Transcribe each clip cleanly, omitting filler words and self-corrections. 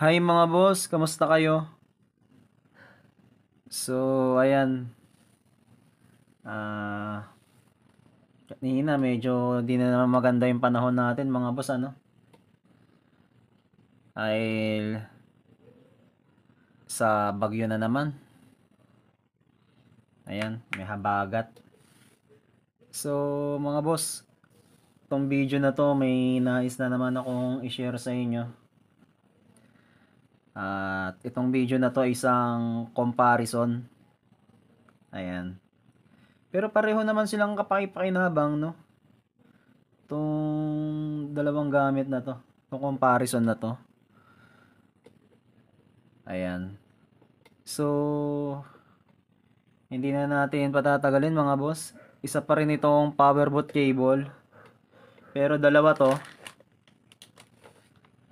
Hi mga boss, kamusta kayo? So, ayan. Ah, kanina medyo di na naman maganda yung panahon natin mga boss, ano? Ay sa bagyo na naman. Ayan, may habagat. So, mga boss, tong video na to may nais na naman akong i-share sa inyo. At itong video na to ay isang comparison. Ayan. Pero pareho naman silang kapakipakinabang, no? Tong dalawang gamit na to. Tong comparison na to. Ayan. So, hindi na natin patatagalin mga boss. Isa pa rin itong power boot cable. Pero dalawa to.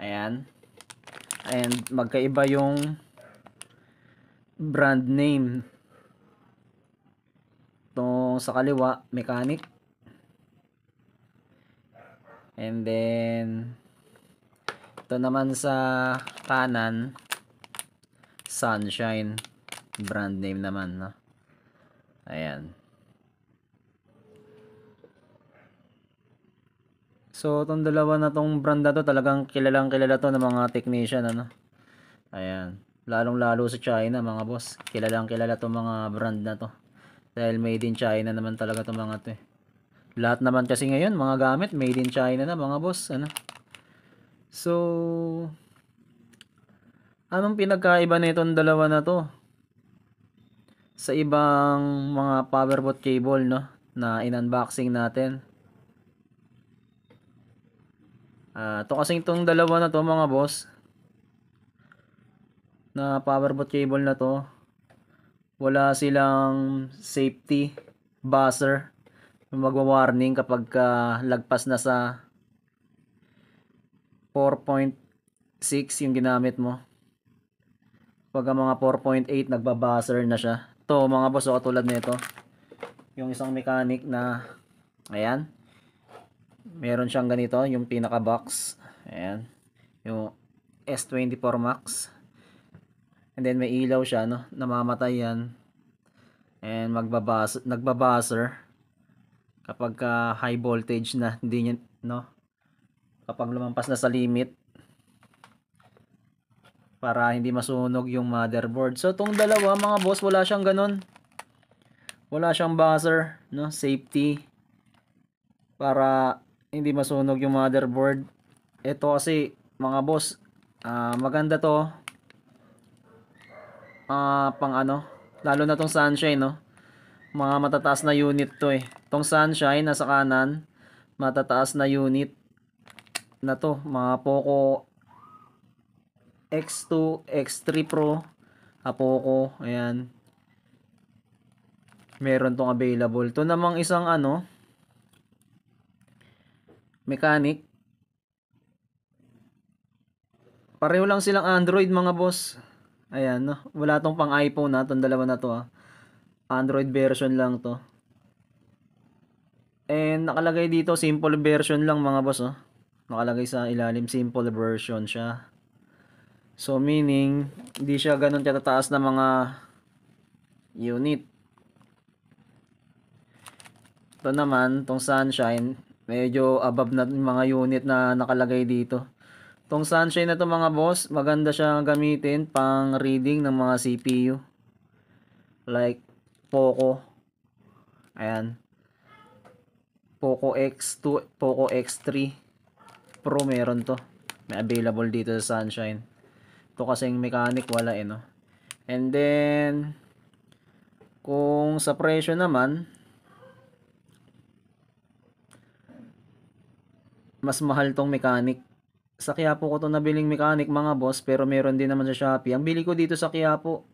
Ayan. And magkaiba yung brand name. Itong sa kaliwa, Mechanic. And then, ito naman sa kanan, Sunshine. Brand name naman, no? Ayan. So, itong dalawa na tong brand na to, talagang kilalang kilala to ng mga technician, ano? Ayan. Lalong-lalo sa China, mga boss. Kilalang kilala to mga brand na to. Dahil made in China naman talaga to mga to eh. Lahat naman kasi ngayon, mga gamit, made in China na, mga boss, ano? So, anong pinagkaiba na itong dalawa na to? Sa ibang mga power boot cable, no? Na in-unboxing natin. To kasi itong dalawa na to mga boss, na power boot cable na to, wala silang safety buzzer magwa-warning kapag lagpas na sa 4.6 yung ginamit mo. Pag mga 4.8 nagbabuzzer na siya. To mga boss, katulad nito, yung isang mechanic na ayan, meron siyang ganito, yung pinaka box, ayan, yung S24 Max. And then may ilaw siya, no, namamatay yan. And nagbabuzzer kapag high voltage na, hindi niya, no, kapag lumampas na sa limit, para hindi masunog yung motherboard. So tong dalawa mga boss, wala siyang ganun, wala siyang buzzer, no, safety para hindi masunog yung motherboard. Ito kasi mga boss, maganda to, pang ano, lalo na tong Sunshine, no, mga matataas na unit to eh. Tong Sunshine nasa kanan, matataas na unit na to, mga Poco X2, X3 Pro, Poco, ayan, meron tong available. To namang isang ano, Mechanic, pareho lang silang Android mga boss. Ayan, no, wala tong pang iPhone na, tong dalawa na to Android version lang to. And nakalagay dito simple version lang mga boss, oh. Nakalagay sa ilalim simple version siya. So meaning hindi siya ganoon katataas na mga unit. Ito naman, tong Sunshine, medyo above na yung mga unit na nakalagay dito. Tong Sunshine na to mga boss, maganda siya gamitin pang reading ng mga CPU. Like Poco. Ayan. Poco X2, Poco X3 Pro meron to. May available dito sa Sunshine. Ito kasing Mechanic wala eh, no. And then kung sa presyo naman, mas mahal tong Mechanic. Sa Quiapo ko to nabiling Mechanic mga boss, pero meron din naman sa Shopee. Ang bili ko dito sa Quiapo,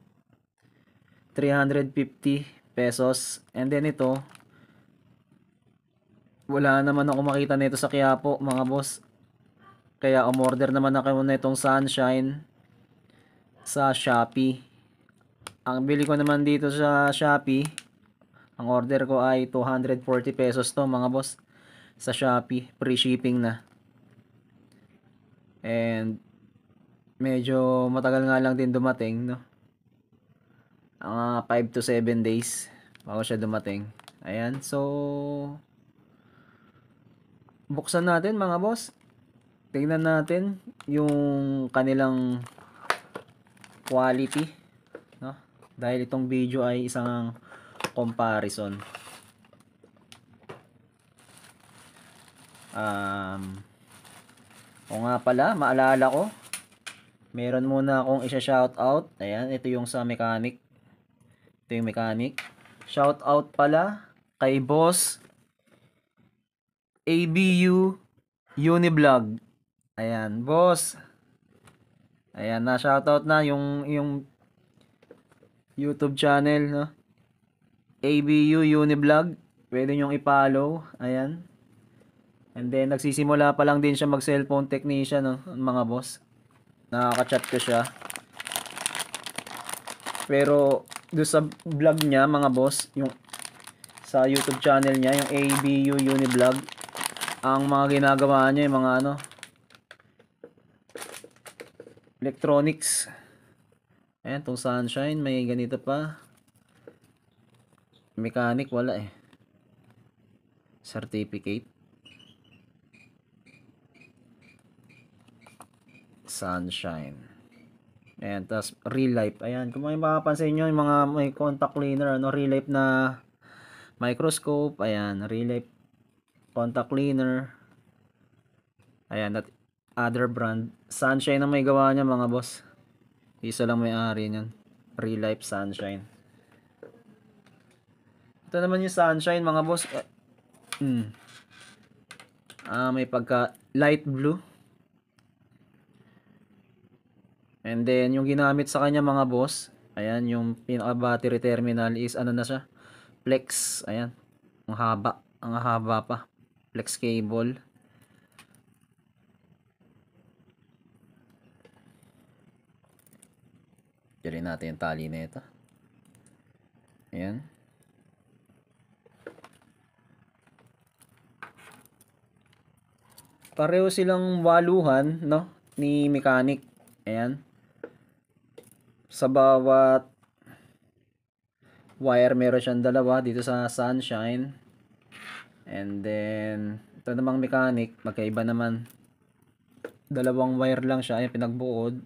350 pesos. And then ito, wala naman ako makita nito sa Quiapo mga boss. Kaya umorder naman ako na itong Sunshine sa Shopee. Ang bili ko naman dito sa Shopee, ang order ko ay 240 pesos to mga boss. Sa Shopee, free shipping na. And medyo matagal nga lang din dumating, no? 5 to 7 days bago siya dumating. Ayan, so buksan natin mga boss. Tingnan natin yung kanilang quality, no? Dahil itong video ay isang comparison. O nga pala, maalala ko, meron muna akong isa-shoutout. Ayan, ito yung sa mechanic. Ito yung mechanic. Shoutout pala kay Boss ABU Uniblog. Ayan, boss. Ayan, na-shoutout na yung YouTube channel, no? ABU Uniblog. Pwede nyong i-follow. Ayan. And then, nagsisimula pa lang din siya mag-cellphone technician, no? Mga boss. Nakaka-chat ko siya. Pero, doon sa vlog niya, mga boss, yung sa YouTube channel niya, yung ABU Uniblog, ang mga ginagawa niya, yung mga ano, electronics. Ayan, itong sunshine, may ganito pa. Mechanic, wala eh. Certificate. Sunshine. Ayan, tapos real life. Ayan, kung may mapapansin nyo, yung mga may contact cleaner, ano, real life na microscope. Ayan, real life contact cleaner. Ayan, at other brand. Sunshine ang may gawa niya, mga boss. Isa lang may-ari niyan. Real life sunshine. Ito naman yung sunshine, mga boss. May pagka light blue. And then, yung ginamit sa kanya, mga boss, ayan, yung pinaka-battery terminal is, ano na siya? Flex. Ayan. Ang haba. Ang haba pa. Flex cable. Diyan natin yung tali na ito. Ayan. Pareho silang waluhan, no? Ni mechanic. Ayan. Sa bawat wire meron siyang dalawa dito sa sunshine. And then ito namang mechanic, magkaiba naman. Dalawang wire lang siya, ayan, pinagbuod.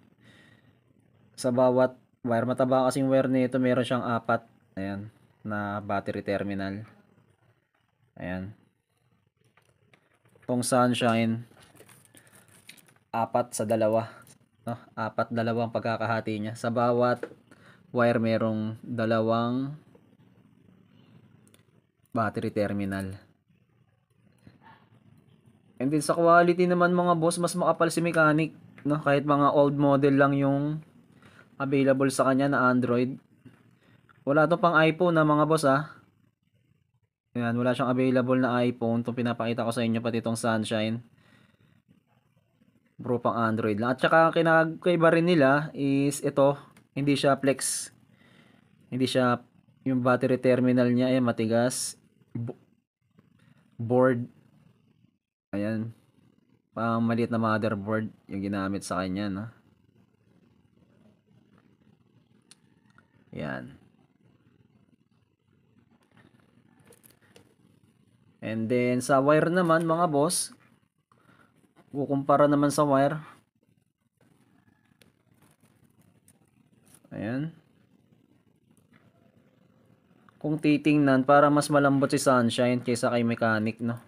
Sa bawat wire, mataba kasing wire nito, meron siyang 4, ayan, na battery terminal. Ayan. Itong sunshine, 4 sa dalawa, no? 4, dalawang pagkakahati niya. Sa bawat wire merong dalawang battery terminal. And then sa quality naman, mga boss, mas makapal si mechanic, no? Kahit mga old model lang yung available sa kanya na Android. Wala to pang iPhone na, mga boss, ha. Ayan, wala siyang available na iPhone. Itong pinapakita ko sa inyo, pati itong sunshine. Bro, pang Android lang. At saka kinakaiba rin nila is ito, hindi siya flex. Hindi siya, yung battery terminal niya ay matigas. Board. Ayan. Pang maliit na motherboard yung ginamit sa kanya, no? Ayan. And then sa wire naman, mga boss, kukumpara naman sa wire. Ayan. Kung titingnan, para mas malambot si sunshine kaysa kay mechanic, no?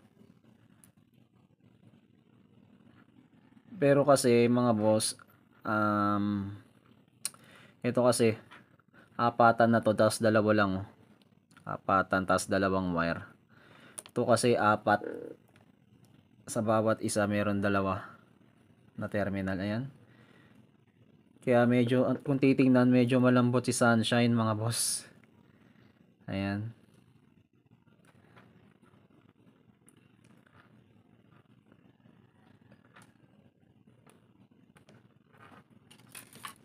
Pero kasi, mga boss, ito kasi, 4 na to, tapos 2 lang, oh. 4, tapos 2 wire. Ito kasi 4. Sa bawat isa, meron 2 na terminal. Ayan. Kaya medyo, kung titingnan, medyo malambot si sunshine, mga boss. Ayan.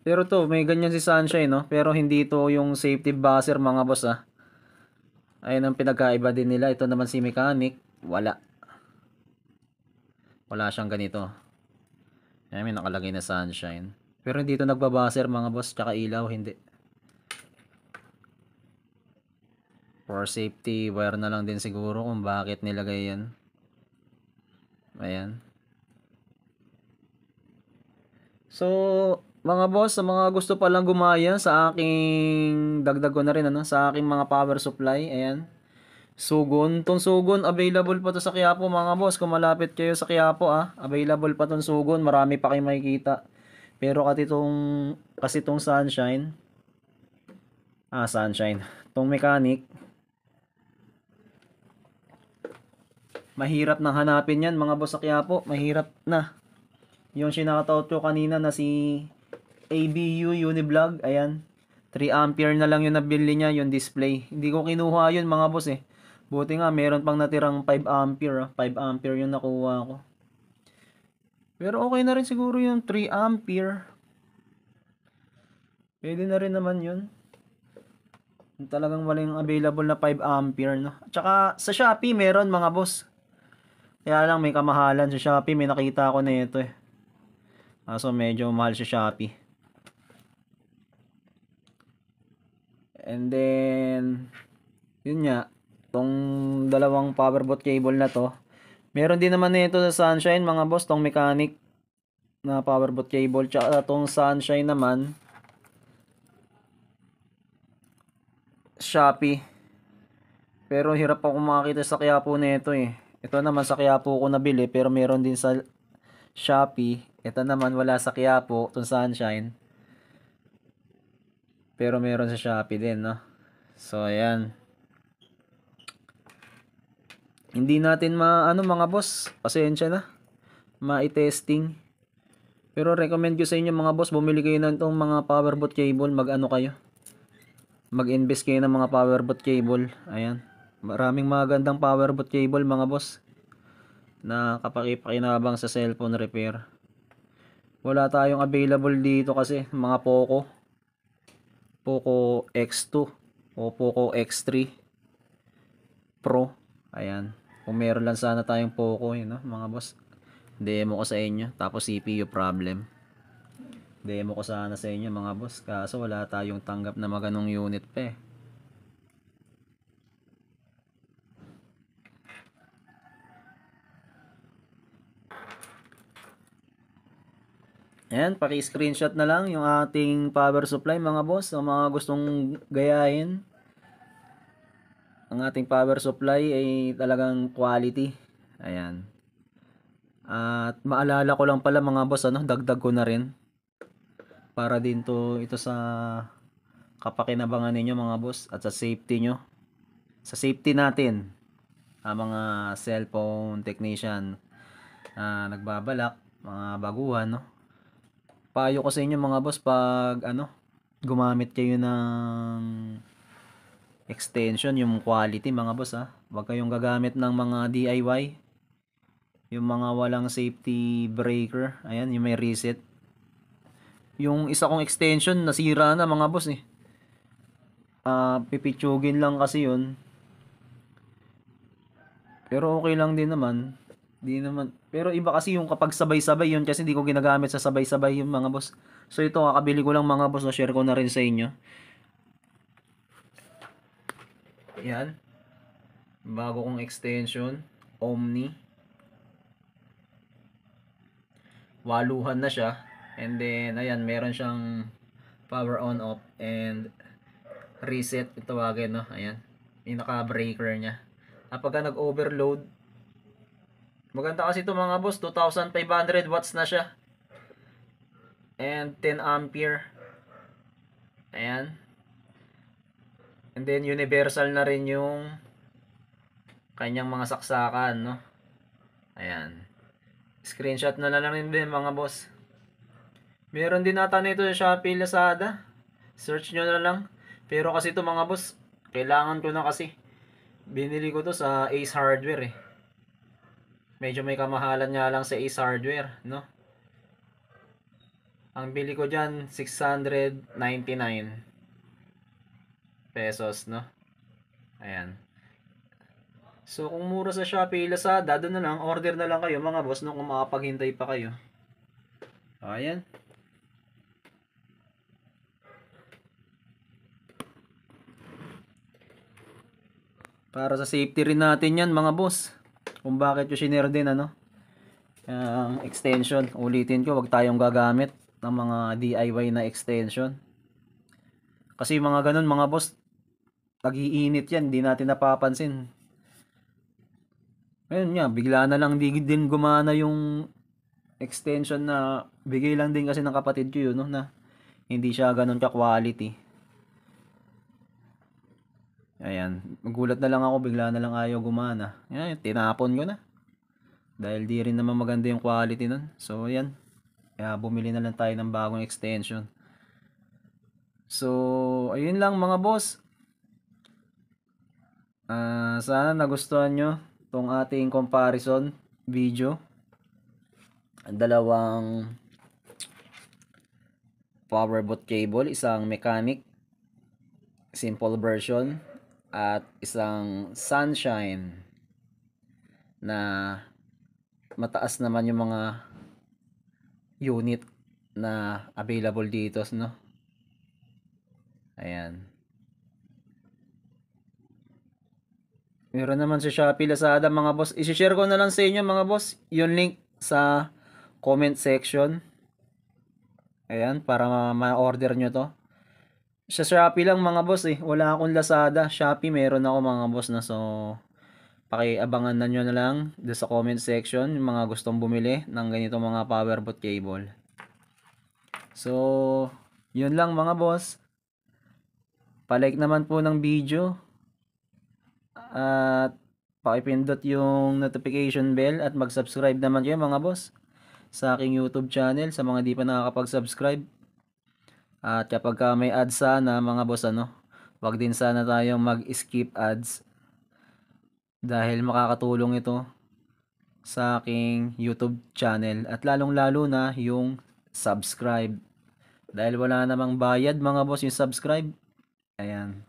Pero to, may ganyan si sunshine, no? Pero hindi to yung safety buzzer, mga boss, ah. Ayun ang pinagkaiba din nila. Ito naman si mechanic, wala. Wala siyang ganito. Ayan, may nakalagay na sunshine. Pero hindi ito nagbabaser mga boss, tsaka ilaw, hindi. For safety, wire na lang din siguro kung bakit nilagay yan. Ayan. So, mga boss, sa mga gusto pa lang gumaya sa aking dagdag ko na rin ano, sa aking mga power supply, ayan. Sugon, tong Sugon available pa to sa Quiapo mga boss. Kung malapit kayo sa Quiapo available pa tong Sugon, marami pa kayong makikita. Pero kasi tong Sunshine, Sunshine, tong Mechanic, mahirap nang hanapin yan mga boss sa Quiapo, mahirap na. Yung sinakataot ko kanina na si ABU Uniblog, ayan. 3 ampere na lang yung nabili niya, yung display. Hindi ko kinuha yun mga boss eh. Buti nga meron pang natirang 5 ampere, 5 ampere yung nakuha ko. Pero okay na rin siguro yung 3 ampere. Pwede na rin naman yun. Talagang walang available na 5 ampere no. Tsaka sa Shopee meron mga boss. Kaya lang may kamahalan sa Shopee, may nakita ako na ito eh. So medyo mahal sa Shopee. And then yun nga, tong dalawang powerbot cable na to, meron din naman nito sa Sunshine mga boss, tong Mechanic na powerbot cable, tsaka tong Sunshine naman Shopee. Pero hirap ako makakita sa Quiapo nito eh. Ito naman sa Quiapo ko nabili, pero meron din sa Shopee. Ito naman wala sa Quiapo, tong Sunshine. Pero meron sa Shopee din, no? So, ayan. Hindi natin mga boss, pasensya na. Ma-testing. Pero recommend ko sa inyo mga boss, bumili kayo ng itong mga powerbot cable, mag-ano kayo. Mag-invest kayo ng mga powerbot cable. Ayan. Maraming magandang powerbot cable mga boss na kapakipakinabang sa cellphone repair. Wala tayong available dito kasi mga Poco X2 o Poco X3 Pro. Ayan. Kung meron lang sana tayong Poco yun, no, mga boss. Demo ko sa inyo. Tapos CPU problem. Demo ko sana sa inyo mga boss. Kaso wala tayong tanggap na maganong unit pa eh. Ayan, paki-screenshot na lang yung ating power supply mga boss. Ang mga gustong gayahin. Ang ating power supply ay talagang quality. Ayan. At maalala ko lang pala mga boss, dagdag ko na rin. Para din ito sa kapakinabangan ninyo mga boss at sa safety nyo. Sa safety natin. Mga cellphone technician na nagbabalak, mga baguhan, no? Payo ko sa inyo mga boss, pag gumamit kayo ng extension, yung quality mga boss Huwag kayong gagamit ng mga DIY. Yung mga walang safety breaker. Ayan, yung may reset. Yung isa kong extension nasira na mga boss eh. Pipitsugin lang kasi yun. Pero okay lang din naman. Di naman. Pero iba kasi yung kapag sabay-sabay yun, kasi hindi ko ginagamit sa sabay-sabay yung mga boss. So ito, kakabili ko lang mga boss, na share ko na rin sa inyo. Yan. Bago kong extension, Omni. Waluhan na siya. And then, ayan, meron siyang power on off and reset, ito tawagin, no? Ayan. Yung naka-breaker niya. Kapag nag-overload, maganda kasi ito mga boss, 2,500 watts na siya. And 10 ampere. Ayan. And then universal na rin yung kanyang mga saksakan, no? Ayan. Screenshot na lang din mga boss. Meron din nata nito sa Shopee, Lazada. Search nyo na lang. Pero kasi ito mga boss, kailangan ko na kasi. Binili ko to sa Ace Hardware eh. Medyo may kamahalan nga lang sa Ace Hardware, no? Ang bili ko dyan, 699 pesos, no? Ayan. So, kung mura sa Shopee, Lazada, doon na lang, order na lang kayo mga boss, no? Kung makapaghintay pa kayo. Ayan. Para sa safety rin natin yan mga boss. Kung bakit yung shinare din ano. Ang extension. Ulitin ko, wag tayong gagamit ng mga DIY na extension. Kasi mga ganun mga boss, nag-iinit yan, hindi natin napapansin. Ayun nga, bigla na lang din gumana yung extension na bigay lang din kasi ng kapatid ko yun, no, na hindi siya ganun ka-quality. Ayan, magulat na lang ako, bigla na lang ayaw gumana. Ayan, tinapon ko na. Dahil di rin naman maganda yung quality nun. So, ayan. Kaya bumili na lang tayo ng bagong extension. So, ayun lang mga boss. Sana nagustuhan nyo tong ating comparison video. Ang dalawang powerboat cable, isang mechanic simple version at isang sunshine na mataas naman yung mga unit na available dito, no? Ayan. Meron naman sa Shopee, Lazada mga boss. I-share ko na lang sa inyo mga boss yung link sa comment section. Ayan, para ma-order nyo to. Sa Shopee lang mga boss eh. Wala akong Lazada. Shopee meron ako mga boss na. So, pakiabangan na nyo na lang doon sa comment section yung mga gustong bumili ng ganito mga powerboat cable. So, yun lang mga boss. Palike naman po ng video. At pakipindot yung notification bell at mag-subscribe naman kayo mga boss sa aking YouTube channel sa mga di pa nakakapag-subscribe. At kapag may ads sana mga boss ano, wag din sana tayong mag-skip ads dahil makakatulong ito sa aking YouTube channel at lalong-lalo na yung subscribe. Dahil wala namang bayad mga boss yung subscribe. Ayan.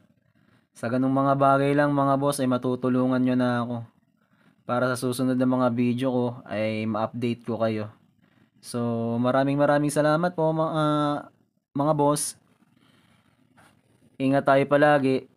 Sa ganung mga bagay lang mga boss ay matutulungan nyo na ako para sa susunod na mga video ko ay ma-update ko kayo. So maraming salamat po mga boss. Ingat tayo palagi.